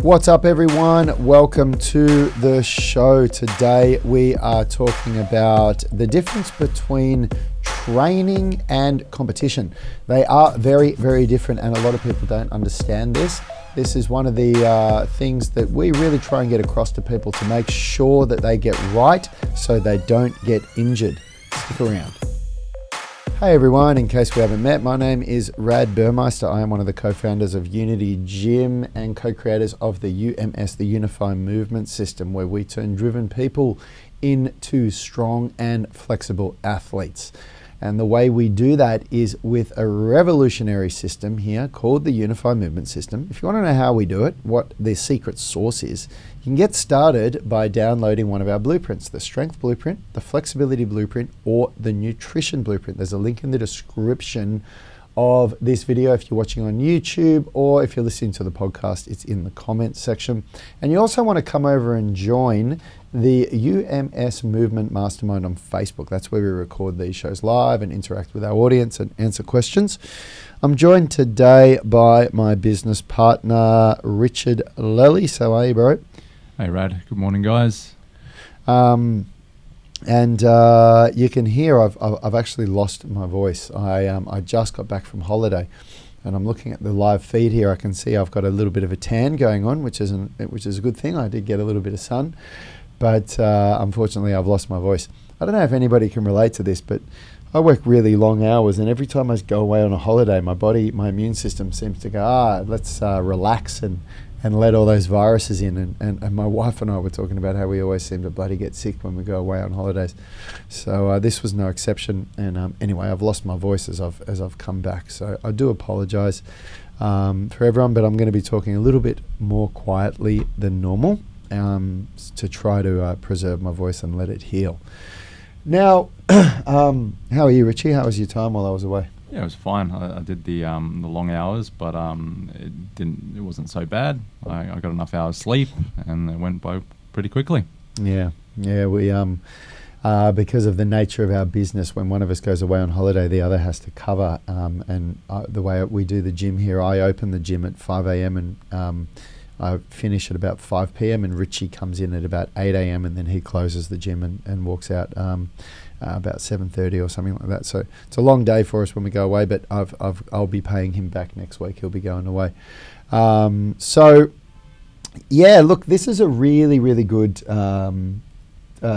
What's up, everyone? Welcome to the show. Today we are talking about the difference between training and competition. They are very, very different, and a lot of people don't understand this. This is one of the things that we really try and get across to people to make sure that they get right so they don't get injured. Stick around. Hey everyone, in case we haven't met, my name is Rad Burmeister. I am one of the co-founders of Unity Gym and co-creators of the UMS, the Unified Movement System, where we turn driven people into strong and flexible athletes. And the way we do that is with a revolutionary system here called the Unified Movement System. If you want to know how we do it, what the secret sauce is, you can get started by downloading one of our blueprints, the Strength Blueprint, the Flexibility Blueprint, or the Nutrition Blueprint. There's a link in the description of this video if you're watching on YouTube, or if you're listening to the podcast, it's in the comments section. And you also want to come over and join the UMS Movement Mastermind on Facebook. That's where we record these shows live and interact with our audience and answer questions. I'm joined today by my business partner, Richard Lely. So are you, bro? Hey, Rad. Good morning, guys. And you can hear I've actually lost my voice. I just got back from holiday, and I'm looking at the live feed here. I can see I've got a little bit of a tan going on, which is a good thing. I did get a little bit of sun, but unfortunately I've lost my voice. I don't know if anybody can relate to this, but I work really long hours, and every time I go away on a holiday, my immune system seems to go, let's relax and let all those viruses in. And my wife and I were talking about how we always seem to bloody get sick when we go away on holidays. So this was no exception. And anyway, I've lost my voice as I've come back. So I do apologize for everyone, but I'm going to be talking a little bit more quietly than normal to try to preserve my voice and let it heal. Now, how are you, Richie? How was your time while I was away? Yeah, it was fine. I did the long hours, but it wasn't so bad. I got enough hours sleep, and it went by pretty quickly. Yeah. We because of the nature of our business, when one of us goes away on holiday, the other has to cover. The way we do the gym here, I open the gym at 5 a.m. and I finish at about 5 p.m. and Richie comes in at about 8 a.m. and then he closes the gym and walks out about 7:30 or something like that. So it's a long day for us when we go away, but I'll be paying him back next week. He'll be going away. So yeah, look, this is a really, really good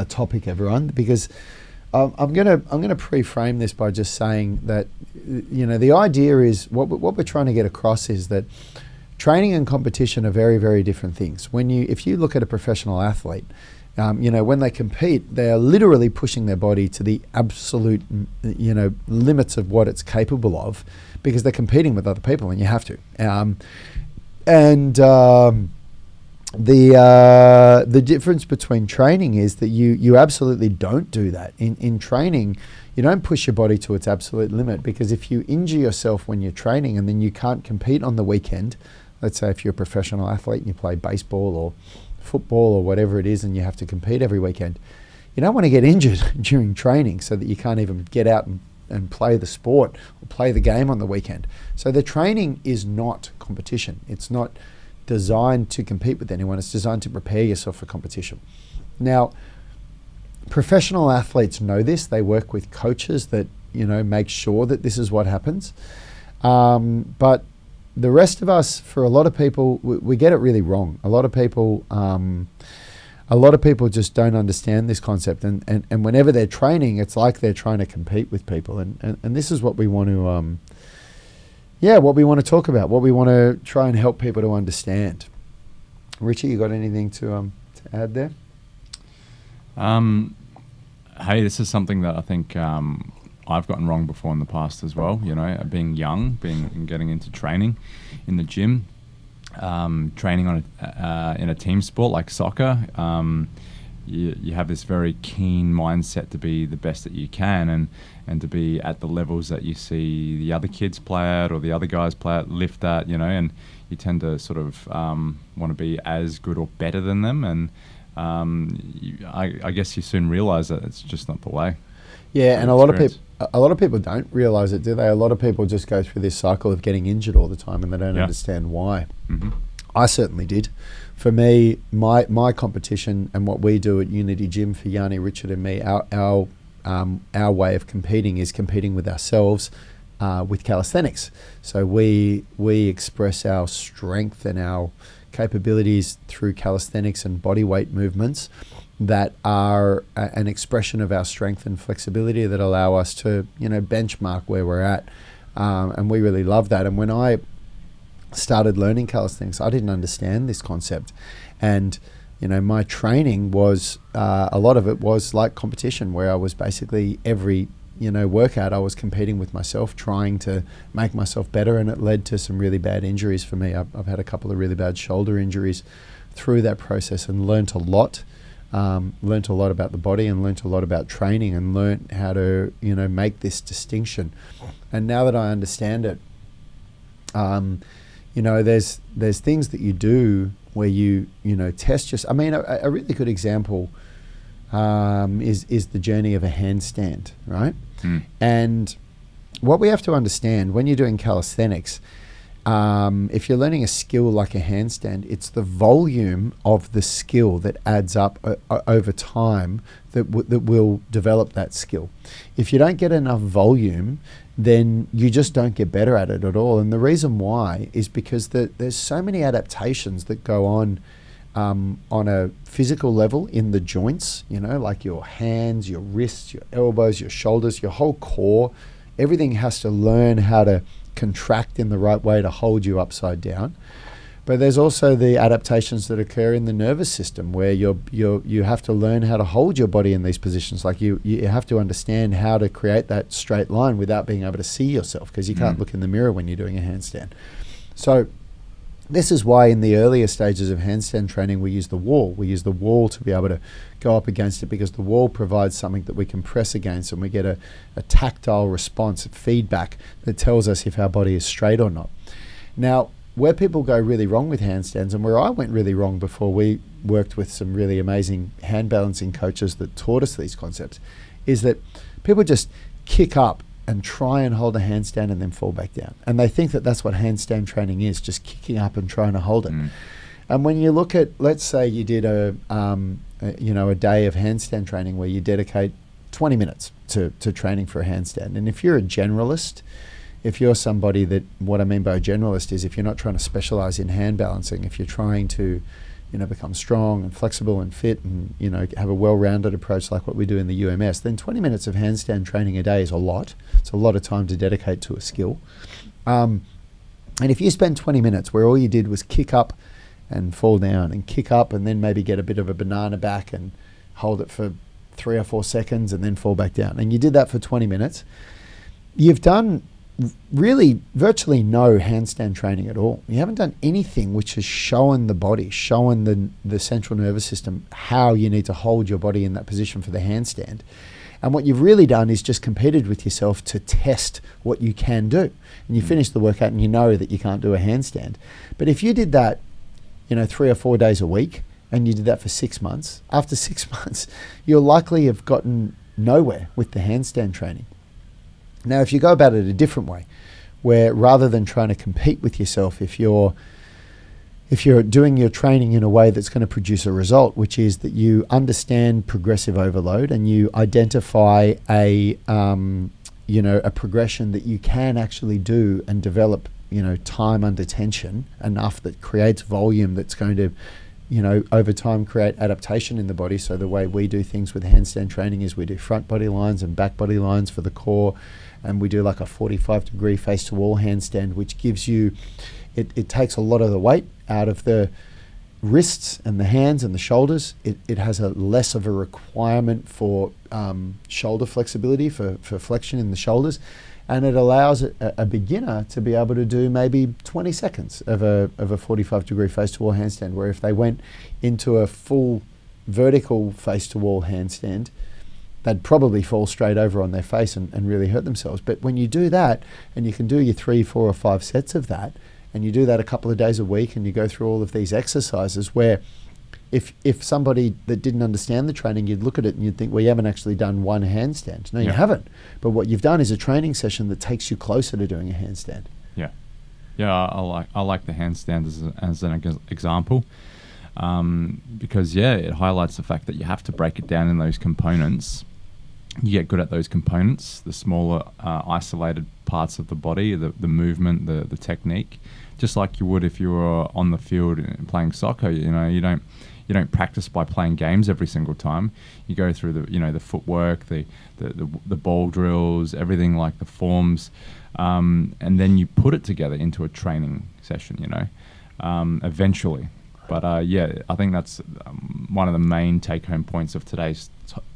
topic, everyone, because I'm gonna pre-frame this by just saying that, you know, the idea is what we're trying to get across is that training and competition are very, very different things. If you look at a professional athlete, when they compete, they are literally pushing their body to the absolute, limits of what it's capable of, because they're competing with other people, and you have to. The difference between training is that you absolutely don't do that. In training, you don't push your body to its absolute limit, because if you injure yourself when you're training and then you can't compete on the weekend, let's say if you're a professional athlete and you play baseball or football or whatever it is and you have to compete every weekend, you don't want to get injured during training so that you can't even get out and play the sport or play the game on the weekend. So the training is not competition. It's not designed to compete with anyone. It's designed to prepare yourself for competition. Now, professional athletes know this. They work with coaches that, make sure that this is what happens. But the rest of us, for a lot of people, we get it really wrong. A lot of people just don't understand this concept, and whenever they're training, it's like they're trying to compete with people, and this is what we want to, what we want to talk about, what we want to try and help people to understand. Richie, you got anything to add there? Hey, this is something that I think I've gotten wrong before in the past as well. Being young, getting into training in the gym, training in a team sport like soccer. You have this very keen mindset to be the best that you can, and to be at the levels that you see the other kids play at or the other guys play at, lift at, and you tend to sort of want to be as good or better than them, and I guess you soon realize that it's just not the way. Yeah, and a lot of people don't realize it, do they? A lot of people just go through this cycle of getting injured all the time, and they don't understand why. Mm-hmm. I certainly did. For me, my competition and what we do at Unity Gym for Yanni, Richard and me, our way of competing is competing with ourselves with calisthenics. So we express our strength and our capabilities through calisthenics and body weight movements that are an expression of our strength and flexibility that allow us to, benchmark where we're at. And we really love that. And when I started learning calisthenics, I didn't understand this concept. And, my training was, a lot of it was like competition, where I was basically every, workout, I was competing with myself, trying to make myself better. And it led to some really bad injuries for me. I've had a couple of really bad shoulder injuries through that process, and learnt a lot. Learnt a lot about the body, and learnt a lot about training, and learnt how to, make this distinction. And now that I understand it, there's things that you do where you test just. I mean, a really good example is the journey of a handstand, right? And what we have to understand when you're doing calisthenics, if you're learning a skill like a handstand, it's the volume of the skill that adds up over time that will develop that skill. If you don't get enough volume, then you just don't get better at it at all. And the reason why is because there's so many adaptations that go on a physical level in the joints, like your hands, your wrists, your elbows, your shoulders, your whole core. Everything has to learn how to contract in the right way to hold you upside down. But there's also the adaptations that occur in the nervous system, where you have to learn how to hold your body in these positions. Like you have to understand how to create that straight line without being able to see yourself, because you can't look in the mirror when you're doing a handstand. So this is why in the earlier stages of handstand training, we use the wall. We use the wall to be able to go up against it, because the wall provides something that we can press against, and we get a tactile response, feedback that tells us if our body is straight or not. Now, where people go really wrong with handstands, and where I went really wrong before we worked with some really amazing hand balancing coaches that taught us these concepts, is that people just kick up and try and hold a handstand and then fall back down. And they think that that's what handstand training is, just kicking up and trying to hold it. And when you look at, let's say you did a day of handstand training where you dedicate 20 minutes to training for a handstand. And if you're a generalist, if you're somebody that, what I mean by a generalist is if you're not trying to specialize in hand balancing, if you're trying to, become strong and flexible and fit and, have a well-rounded approach like what we do in the UMS, then 20 minutes of handstand training a day is a lot. It's a lot of time to dedicate to a skill. And if you spend 20 minutes where all you did was kick up and fall down and kick up and then maybe get a bit of a banana back and hold it for 3 or 4 seconds and then fall back down, and you did that for 20 minutes, you've done really virtually no handstand training at all. You haven't done anything which has shown the body, shown the central nervous system how you need to hold your body in that position for the handstand. And what you've really done is just competed with yourself to test what you can do. And you finish the workout and you know that you can't do a handstand. But if you did that, 3 or 4 days a week, and you did that for 6 months, after 6 months, you'll likely have gotten nowhere with the handstand training. Now, if you go about it a different way, where rather than trying to compete with yourself, if you're doing your training in a way that's going to produce a result, which is that you understand progressive overload and you identify a progression that you can actually do and develop, time under tension enough that creates volume that's going to, over time create adaptation in the body. So the way we do things with handstand training is we do front body lines and back body lines for the core. And we do like a 45-degree face-to-wall handstand, which gives you, it takes a lot of the weight out of the wrists and the hands and the shoulders. It has a less of a requirement for shoulder flexibility, for flexion in the shoulders. And it allows a beginner to be able to do maybe 20 seconds of a 45-degree face-to-wall handstand, where if they went into a full vertical face-to-wall handstand, they'd probably fall straight over on their face and really hurt themselves. But when you do that, and you can do your 3, 4 or 5 sets of that, and you do that a couple of days a week, and you go through all of these exercises where if somebody that didn't understand the training, you'd look at it and you'd think, well, you haven't actually done one handstand. No, you haven't. But what you've done is a training session that takes you closer to doing a handstand. Yeah. Yeah, I like the handstand as an example, because it highlights the fact that you have to break it down in those components. You get good at those components, the smaller isolated parts of the body, the movement, the technique, just like you would if you were on the field and playing soccer. You don't practice by playing games every single time. You go through the footwork, the ball drills, everything, like the forms, and then you put it together into a training session. Eventually. But I think that's one of the main take-home points of today's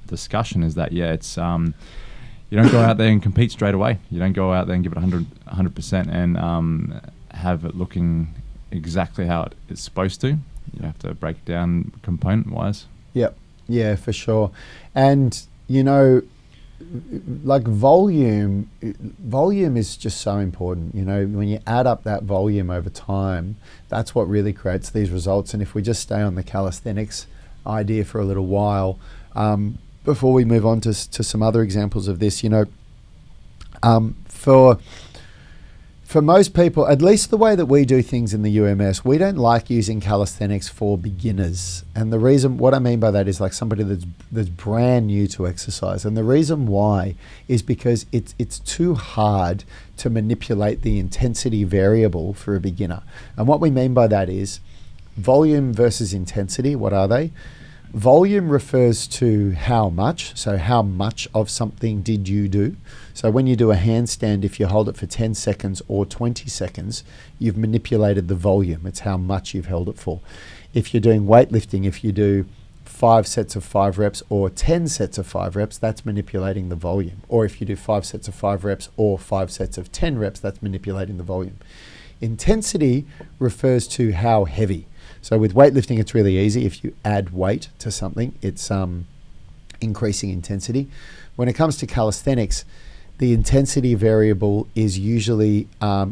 discussion is that it's you don't go out there and compete straight away. You don't go out there and give it 100% and have it looking exactly how it's supposed to. You have to break it down component-wise. Yep. Yeah, for sure. And, like volume is just so important. When you add up that volume over time, that's what really creates these results. And if we just stay on the calisthenics idea for a little while, before we move on to some other examples of this, for most people, at least the way that we do things in the UMS, we don't like using calisthenics for beginners. And the reason, what I mean by that is like somebody that's brand new to exercise. And the reason why is because it's too hard to manipulate the intensity variable for a beginner. And what we mean by that is volume versus intensity. What are they? Volume refers to how much. So how much of something did you do? So when you do a handstand, if you hold it for 10 seconds or 20 seconds, you've manipulated the volume. It's how much you've held it for. If you're doing weightlifting, if you do 5 sets of 5 reps or 10 sets of 5 reps, that's manipulating the volume. Or if you do 5 sets of 5 reps or 5 sets of 10 reps, that's manipulating the volume. Intensity refers to how heavy. So with weightlifting, it's really easy. If you add weight to something, it's increasing intensity. When it comes to calisthenics, the intensity variable is usually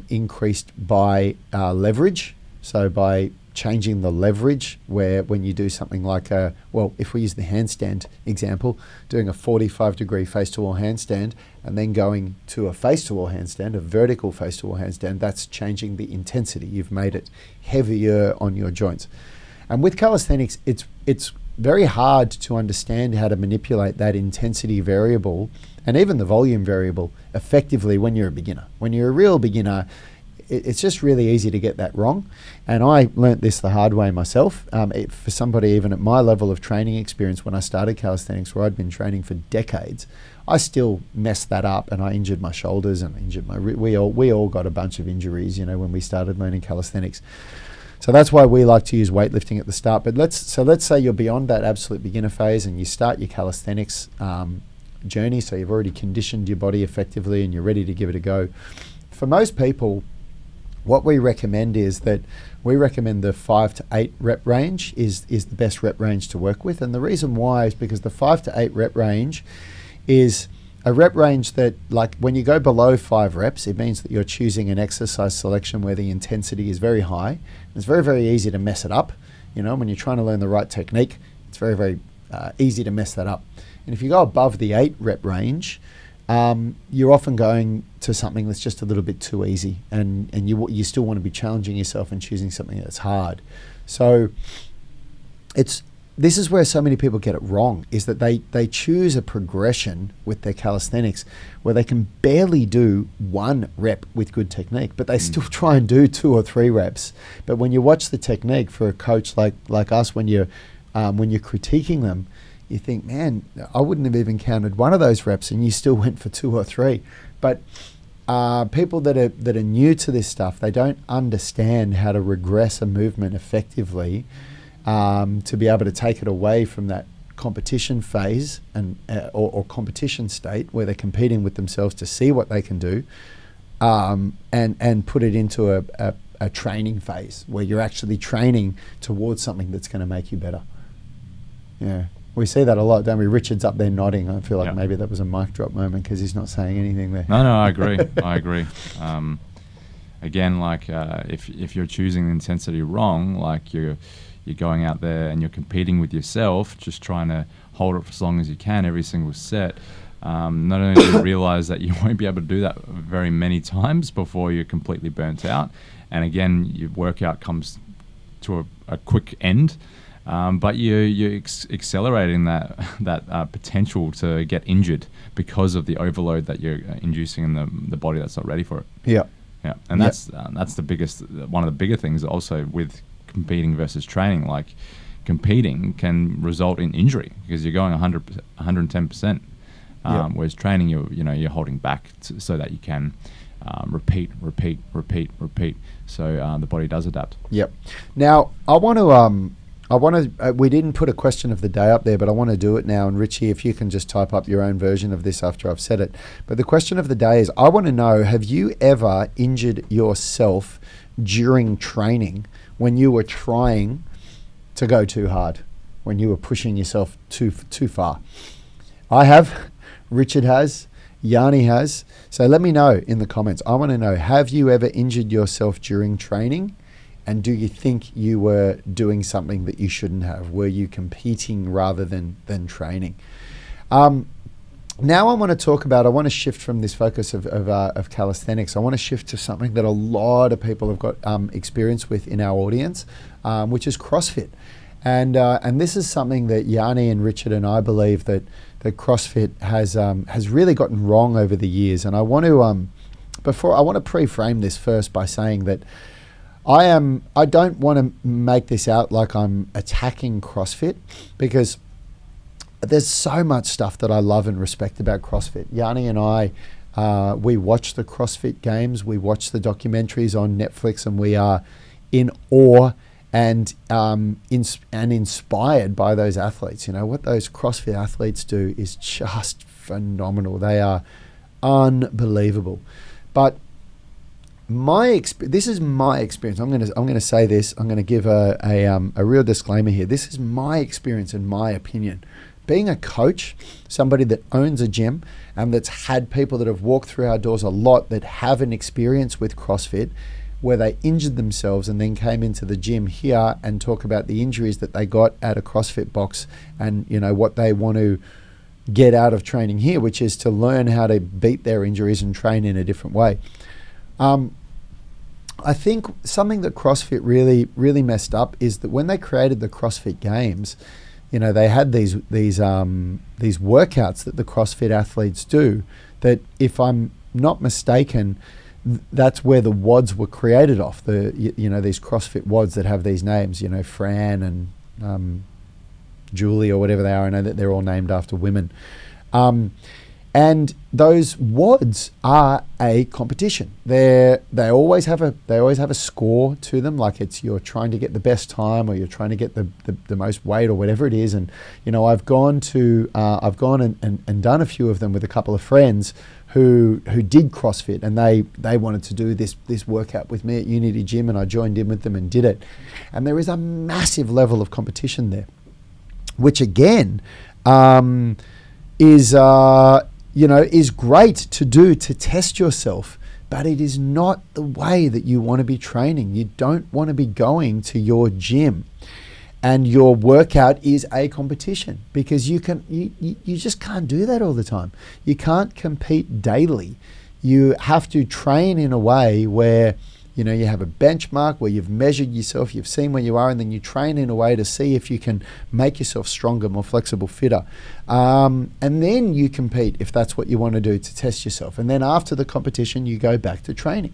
increased by leverage. So by changing the leverage, where when you do something like if we use the handstand example, doing a 45-degree face-to-wall handstand and then going to a face-to-wall handstand, a vertical face-to-wall handstand, that's changing the intensity. You've made it heavier on your joints. And with calisthenics, it's very hard to understand how to manipulate that intensity variable and even the volume variable effectively when you're a beginner. When you're a real beginner, it's just really easy to get that wrong. And I learnt this the hard way myself. For somebody even at my level of training experience, when I started calisthenics, where I'd been training for decades, I still messed that up, and I injured my shoulders and injured my we all got a bunch of injuries, when we started learning calisthenics. So that's why we like to use weightlifting at the start. But let's say you're beyond that absolute beginner phase and you start your calisthenics journey. So you've already conditioned your body effectively and you're ready to give it a go. For most people, what we recommend is that we recommend the 5 to 8 rep range is the best rep range to work with. And the reason why is because the 5 to 8 rep range is a rep range that, like, when you go below 5 reps, it means that you're choosing an exercise selection where the intensity is very high. It's very, very easy to mess it up. When you're trying to learn the right technique, it's very, very easy to mess that up. And if you go above the 8 rep range, you're often going to something that's just a little bit too easy, and you still want to be challenging yourself and choosing something that's hard. So this is where so many people get it wrong, is that they choose a progression with their calisthenics where they can barely do 1 rep with good technique, but they still try and do 2 or 3 reps. But when you watch the technique for a coach like us, when you're critiquing them, you think, man, I wouldn't have even counted 1 of those reps, and you still went for 2 or 3. But people that are new to this stuff, they don't understand how to regress a movement effectively, to be able to take it away from that competition phase and or competition state where they're competing with themselves to see what they can do, and put it into a training phase where you're actually training towards something that's going to make you better. Yeah. We see that a lot, don't we? Richard's up there nodding. I feel like maybe that was a mic drop moment because he's not saying anything there. No, I agree. I agree. Again, like if you're choosing the intensity wrong, like you're going out there and you're competing with yourself, just trying to hold it for as long as you can every single set, Not only do you realize that you won't be able to do that very many times before you're completely burnt out, and again, your workout comes to a quick end, but you're accelerating that potential to get injured because of the overload that you're inducing in the body that's not ready for it. Yeah. Yeah, and that's the biggest, one of the bigger things also with competing versus training. Like competing can result in injury because you're going 110%. Whereas training, you're holding back so that you can repeat. So the body does adapt. Yep. Now I want to. We didn't put a question of the day up there, but I want to do it now. And Richie, if you can just type up your own version of this after I've said it. But the question of the day is: I want to know: have you ever injured yourself during training when you were trying to go too hard, when you were pushing yourself too far? I have. Richard has, Yanni has. So let me know in the comments. I want to know, have you ever injured yourself during training? And do you think you were doing something that you shouldn't have? Were you competing rather than training? Now I want to shift from this focus of calisthenics. I want to shift to something that a lot of people have got experience with in our audience, which is CrossFit. And this is something that Yanni and Richard and I believe that CrossFit has really gotten wrong over the years. And I want to pre-frame this first by saying that I don't want to make this out like I'm attacking CrossFit, because there's so much stuff that I love and respect about CrossFit. Yanni and I, we watch the CrossFit games, we watch the documentaries on Netflix, and we are in awe and inspired by those athletes. You know, what those CrossFit athletes do is just phenomenal. They are unbelievable. But this is my experience. I'm going to say this. I'm going to give a real disclaimer here. This is my experience and my opinion. Being a coach, somebody that owns a gym and that's had people that have walked through our doors a lot that have an experience with CrossFit, where they injured themselves and then came into the gym here and talk about the injuries that they got at a CrossFit box, and what they want to get out of training here, which is to learn how to beat their injuries and train in a different way. I think something that CrossFit really, really messed up is that when they created the CrossFit Games, they had these workouts that the CrossFit athletes do that, if I'm not mistaken, that's where the WODs were created off. These CrossFit WODs that have these names, Fran and Julie or whatever they are. I know that they're all named after women. And those WODs are a competition. They always have a score to them, like you're trying to get the best time, or you're trying to get the most weight, or whatever it is. And I've gone and done a few of them with a couple of friends who did CrossFit, and they wanted to do this workout with me at Unity Gym, and I joined in with them and did it. And there is a massive level of competition there, which again is great to do to test yourself, but it is not the way that you want to be training. You don't want to be going to your gym and your workout is a competition, because you just can't do that all the time. You can't compete daily. You have to train in a way where you have a benchmark, where you've measured yourself, you've seen where you are, and then you train in a way to see if you can make yourself stronger, more flexible, fitter. And then you compete if that's what you want to do to test yourself. And then after the competition, you go back to training.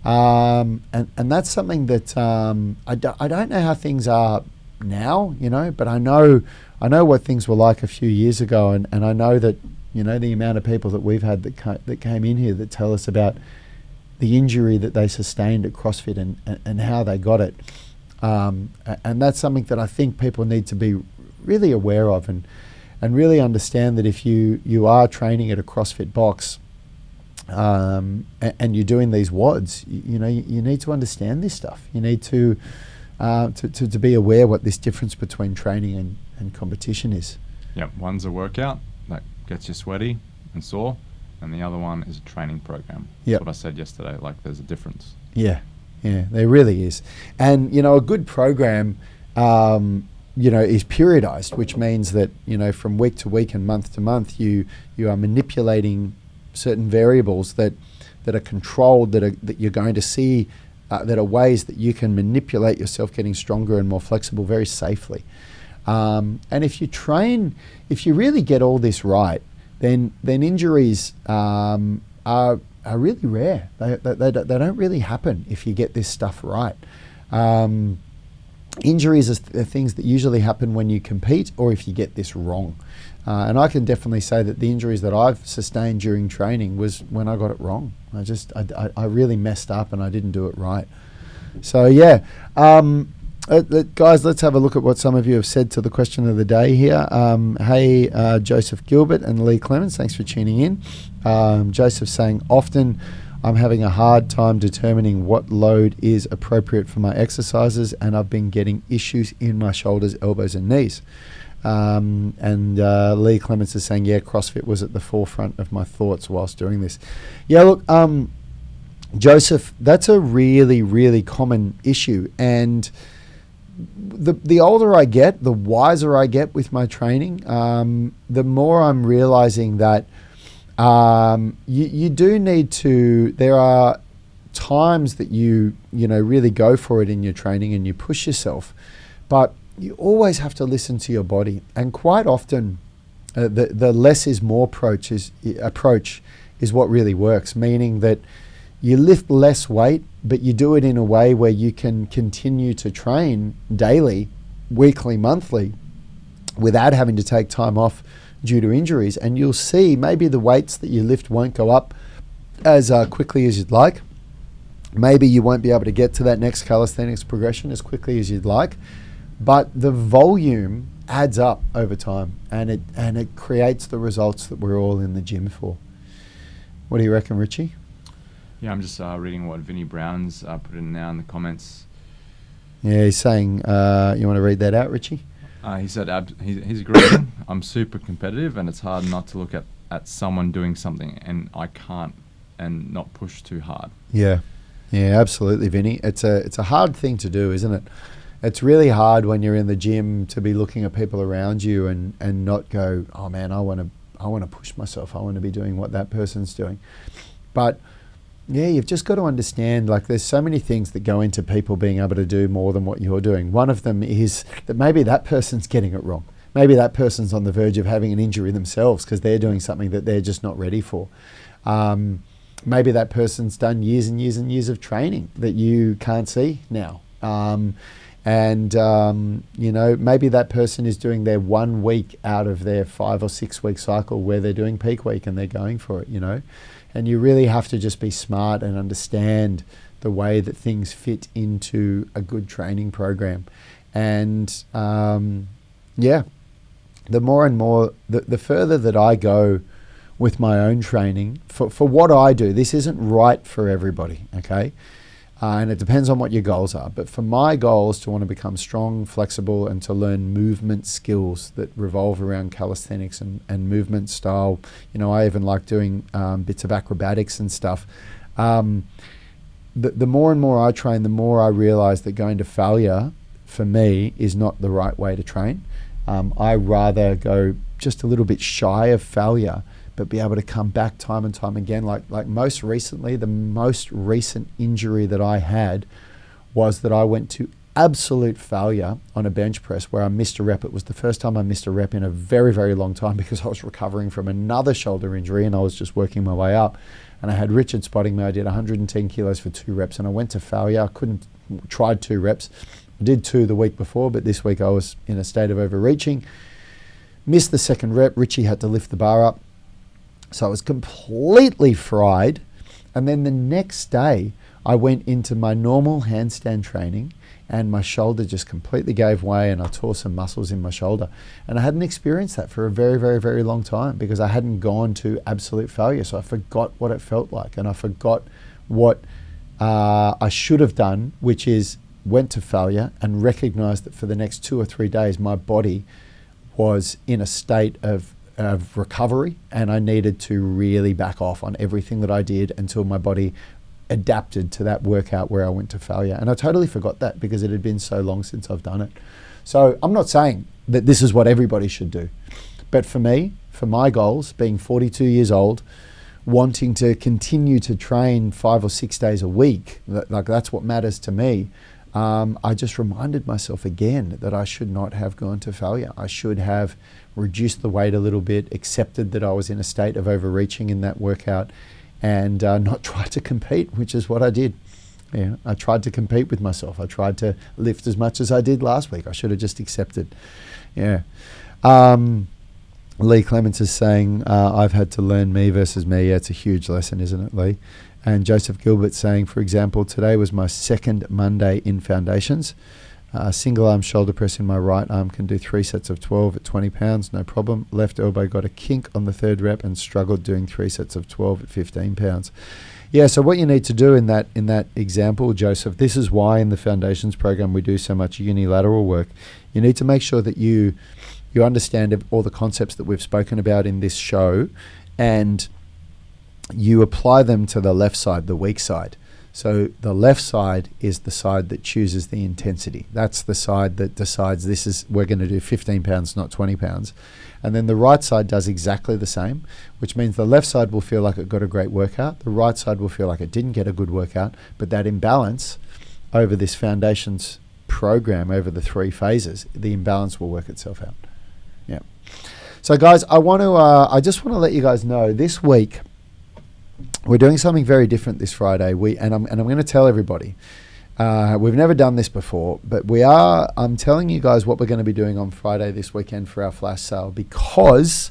And that's something that I don't know how things are now, but I know what things were like a few years ago, and I know that the amount of people that we've had that came in here that tell us about the injury that they sustained at CrossFit and how they got it, and that's something that I think people need to be really aware of, and really understand that if you are training at a CrossFit box, and you're doing these WODs, you need to understand this stuff. You need to be aware what this difference between training and competition is. Yeah, one's a workout that gets you sweaty and sore, and the other one is a training program. That's what I said yesterday, like there's a difference. Yeah, there really is. And, a good program is periodized, which means that, from week to week and month to month, you are manipulating certain variables that are controlled, that you're going to see, that are ways that you can manipulate yourself getting stronger and more flexible very safely. And if you really get all this right, then injuries are really rare. They don't really happen if you get this stuff right. Injuries are things that usually happen when you compete or if you get this wrong. And I can definitely say that the injuries that I've sustained during training was when I got it wrong. I really messed up and I didn't do it right. So yeah, guys, let's have a look at what some of you have said to the question of the day here. Hey, Joseph Gilbert and Lee Clemens, thanks for tuning in. Joseph saying, often I'm having a hard time determining what load is appropriate for my exercises, and I've been getting issues in my shoulders, elbows and knees. And Lee Clements is saying, yeah, CrossFit was at the forefront of my thoughts whilst doing this. Yeah, look, Joseph, that's a really, really common issue. And the older I get, the wiser I get with my training, the more I'm realizing that you do need to, there are times that you really go for it in your training and you push yourself, but you always have to listen to your body. And quite often the less is more approach is what really works, meaning that you lift less weight, but you do it in a way where you can continue to train daily, weekly, monthly, without having to take time off due to injuries. And you'll see maybe the weights that you lift won't go up as quickly as you'd like. Maybe you won't be able to get to that next calisthenics progression as quickly as you'd like, but the volume adds up over time, and it creates the results that we're all in the gym for. What do you reckon, Richie? Yeah, I'm just reading what Vinnie Brown's put in now in the comments. Yeah, he's saying, you want to read that out, Richie? He said, he's agreeing, I'm super competitive and it's hard not to look at someone doing something and I can't and not push too hard. Yeah, absolutely, Vinnie. It's a hard thing to do, isn't it? It's really hard when you're in the gym to be looking at people around you and not go, oh man, I want to push myself. I want to be doing what that person's doing. But yeah, you've just got to understand, like, there's so many things that go into people being able to do more than what you're doing. One of them is that maybe that person's getting it wrong. Maybe that person's on the verge of having an injury themselves because they're doing something that they're just not ready for. Maybe that person's done years and years and years of training that you can't see now. Maybe that person is doing their 1 week out of their 5 or 6 week cycle where they're doing peak week and they're going for it, And you really have to just be smart and understand the way that things fit into a good training program. And the more and more, the further that I go with my own training, for what I do, this isn't right for everybody, okay? And it depends on what your goals are. But for my goals, to want to become strong, flexible, and to learn movement skills that revolve around calisthenics and movement style. I even like doing bits of acrobatics and stuff. The more and more I train, the more I realize that going to failure, for me, is not the right way to train. I rather go just a little bit shy of failure, but be able to come back time and time again. Like most recently, the most recent injury that I had was that I went to absolute failure on a bench press where I missed a rep. It was the first time I missed a rep in a very, very long time because I was recovering from another shoulder injury and I was just working my way up. And I had Richard spotting me. I did 110 kilos for 2 reps and I went to failure. I tried 2 reps. I did 2 the week before, but this week I was in a state of overreaching. Missed the second rep. Richie had to lift the bar up. So I was completely fried. And then the next day, I went into my normal handstand training and my shoulder just completely gave way and I tore some muscles in my shoulder. And I hadn't experienced that for a very, very, very long time because I hadn't gone to absolute failure. So I forgot what it felt like and I forgot what I should have done, which is went to failure and recognized that for the next 2 or 3 days, my body was in a state of recovery and I needed to really back off on everything that I did until my body adapted to that workout where I went to failure. And I totally forgot that because it had been so long since I've done it. So I'm not saying that this is what everybody should do. But for me, for my goals, being 42 years old, wanting to continue to train 5 or 6 days a week, like that's what matters to me. I just reminded myself again that I should not have gone to failure. I should have reduced the weight a little bit, accepted that I was in a state of overreaching in that workout, and not tried to compete, which is what I did. Yeah, I tried to compete with myself. I tried to lift as much as I did last week. I should have just accepted. Yeah. Lee Clements is saying, I've had to learn me versus me. Yeah, it's a huge lesson, isn't it, Lee? And Joseph Gilbert saying, for example, today was my second Monday in foundations. Single arm shoulder press in my right arm can do 3 sets of 12 at 20 pounds, no problem. Left elbow got a kink on the 3rd rep and struggled doing 3 sets of 12 at 15 pounds. Yeah, so what you need to do in that example, Joseph, this is why in the foundations program we do so much unilateral work. You need to make sure that you understand all the concepts that we've spoken about in this show, and you apply them to the left side, the weak side. So the left side is the side that chooses the intensity. That's the side that decides we're going to do 15 pounds, not 20 pounds. And then the right side does exactly the same, which means the left side will feel like it got a great workout. The right side will feel like it didn't get a good workout. But that imbalance over this foundations program, over the 3 phases, the imbalance will work itself out. Yeah. So guys, I just want to let you guys know this week we're doing something very different this Friday. I'm going to tell everybody. We've never done this before, but I'm telling you guys what we're going to be doing on Friday this weekend for our flash sale, because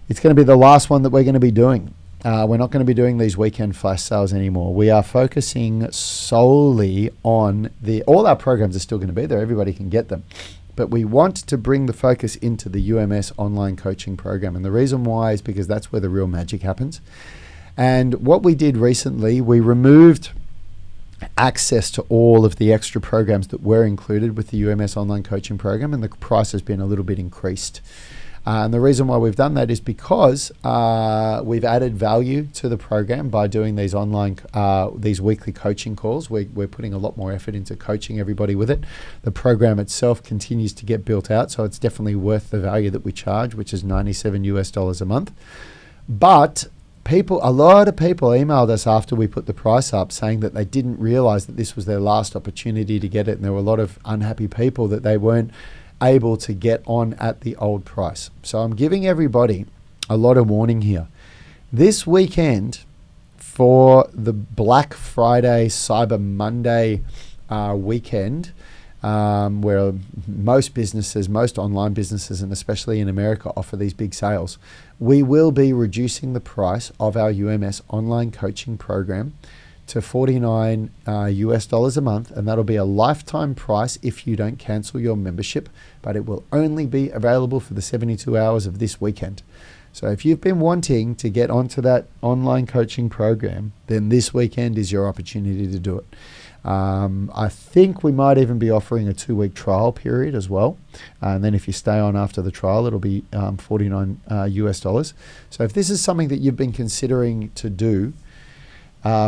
it's going to be the last one that we're going to be doing. We're not going to be doing these weekend flash sales anymore. We are focusing solely on all our programs are still going to be there. Everybody can get them. But we want to bring the focus into the UMS online coaching program. And the reason why is because that's where the real magic happens. And what we did recently, we removed access to all of the extra programs that were included with the UMS online coaching program, and the price has been a little bit increased. And the reason why we've done that is because we've added value to the program by doing these these weekly coaching calls. We're putting a lot more effort into coaching everybody with it. The program itself continues to get built out, so it's definitely worth the value that we charge, which is $97 a month. But a lot of people emailed us after we put the price up saying that they didn't realize that this was their last opportunity to get it, and there were a lot of unhappy people that they weren't able to get on at the old price. So I'm giving everybody a lot of warning here. This weekend, for the Black Friday, Cyber Monday weekend, where most online businesses, and especially in America, offer these big sales, we will be reducing the price of our UMS online coaching program to $49 US a month, and that'll be a lifetime price if you don't cancel your membership, but it will only be available for the 72 hours of this weekend. So if you've been wanting to get onto that online coaching program, then this weekend is your opportunity to do it. I think we might even be offering a 2-week trial period as well. And then if you stay on after the trial, it'll be $49 US. So if this is something that you've been considering to do,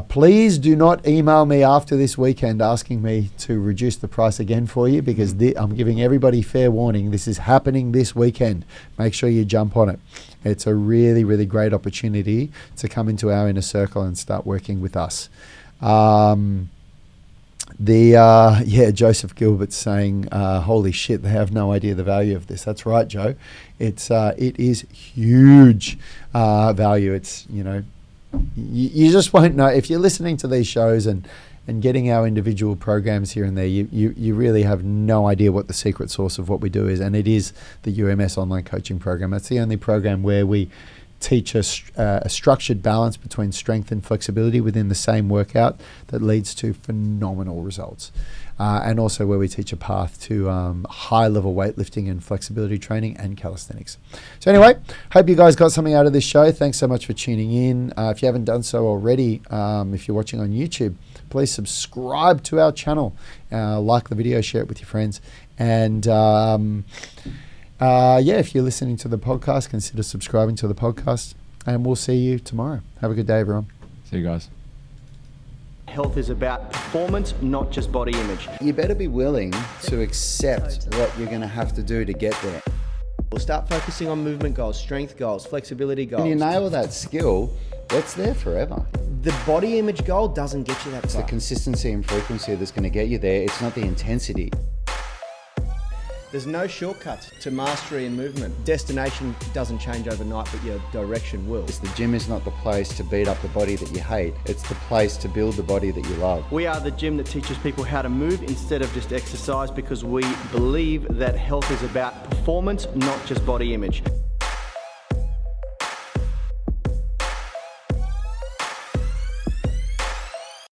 please do not email me after this weekend asking me to reduce the price again for you, because I'm giving everybody fair warning. This is happening this weekend. Make sure you jump on it. It's a really, really great opportunity to come into our inner circle and start working with us. Joseph Gilbert's saying, holy shit, they have no idea the value of this. That's right, Joe. It is huge value. It's, you just won't know if you're listening to these shows and getting our individual programs here and there. You really have no idea what the secret source of what we do is, and it is the UMS online coaching program. That's the only program where we teach a structured balance between strength and flexibility within the same workout that leads to phenomenal results. And also where we teach a path to high-level weightlifting and flexibility training and calisthenics. So anyway, hope you guys got something out of this show. Thanks so much for tuning in. If you haven't done so already, if you're watching on YouTube, please subscribe to our channel. Like the video, share it with your friends. And if you're listening to the podcast, consider subscribing to the podcast. And we'll see you tomorrow. Have a good day, everyone. See you guys. health is about performance, not just body image. You better be willing to accept what you're going to have to do to get there. We'll start focusing on movement goals, strength goals, flexibility goals. When you nail that skill, it's there forever. The body image goal doesn't get you that It's the far. consistency and frequency that's going to get you there. It's not the intensity. There's no shortcuts to mastery and movement. Destination doesn't change overnight, but your direction will. The gym is not the place to beat up the body that you hate. It's the place to build the body that you love. We are the gym that teaches people how to move instead of just exercise, because we believe that health is about performance, not just body image.